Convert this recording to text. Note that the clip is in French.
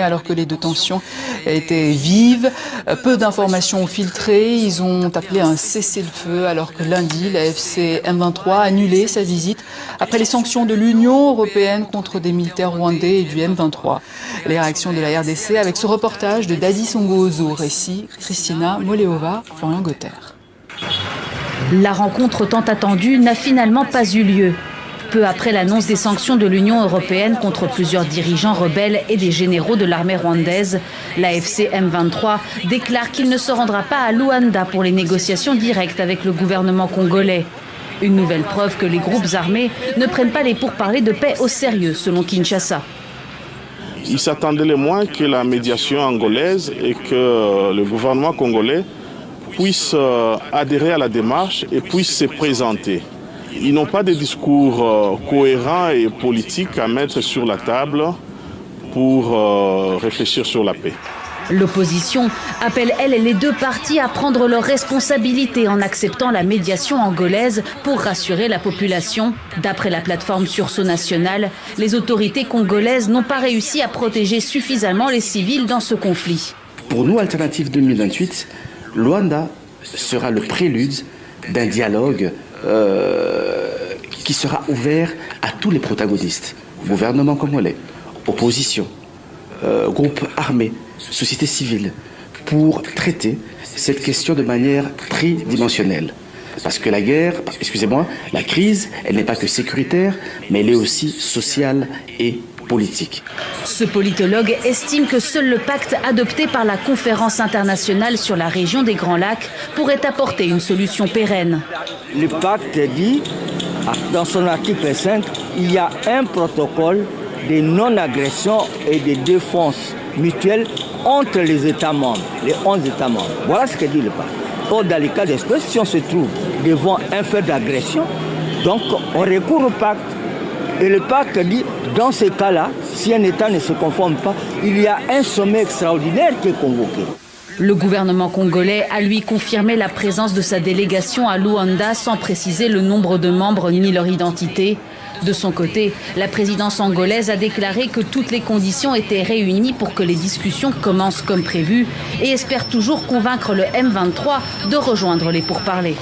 Alors que les deux tensions étaient vives, peu d'informations ont filtré. Ils ont appelé un cessez-le-feu alors que lundi, la FC M23 a annulé sa visite après les sanctions de l'Union européenne contre des militaires rwandais et du M23. Les réactions de la RDC avec ce reportage de Dadi Songo-Ozo, récit Christina Moleova, Florian Gauthier. La rencontre tant attendue n'a finalement pas eu lieu. Peu après l'annonce des sanctions de l'Union européenne contre plusieurs dirigeants rebelles et des généraux de l'armée rwandaise, l'AFC M23 déclare qu'il ne se rendra pas à Luanda pour les négociations directes avec le gouvernement congolais. Une nouvelle preuve que les groupes armés ne prennent pas les pourparlers de paix au sérieux, selon Kinshasa. Il s'attendait le moins que la médiation angolaise et que le gouvernement congolais puisse adhérer à la démarche et puisse se présenter. Ils n'ont pas de discours cohérents et politiques à mettre sur la table pour réfléchir sur la paix. L'opposition appelle, elle, les deux parties à prendre leurs responsabilités en acceptant la médiation angolaise pour rassurer la population. D'après la plateforme Sursaut National, les autorités congolaises n'ont pas réussi à protéger suffisamment les civils dans ce conflit. Pour nous, Alternative 2028, Luanda sera le prélude d'un dialogue qui sera ouvert à tous les protagonistes, gouvernement congolais, opposition, groupes armés, société civile, pour traiter cette question de manière tridimensionnelle. Parce que la guerre, la crise, elle n'est pas que sécuritaire, mais elle est aussi sociale et politique. Ce politologue estime que seul le pacte adopté par la Conférence internationale sur la région des Grands Lacs pourrait apporter une solution pérenne. Le pacte dit, dans son article 5, il y a un protocole de non-agression et de défense mutuelle entre les États membres, les 11 États membres. Voilà ce que dit le pacte. Or, dans les cas d'espèce, si on se trouve devant un fait d'agression, donc on recourt au pacte. Et le pacte dit, dans ces cas-là, si un État ne se conforme pas, il y a un sommet extraordinaire qui est convoqué. Le gouvernement congolais a lui confirmé la présence de sa délégation à Luanda sans préciser le nombre de membres ni leur identité. De son côté, la présidence angolaise a déclaré que toutes les conditions étaient réunies pour que les discussions commencent comme prévu et espère toujours convaincre le M23 de rejoindre les pourparlers.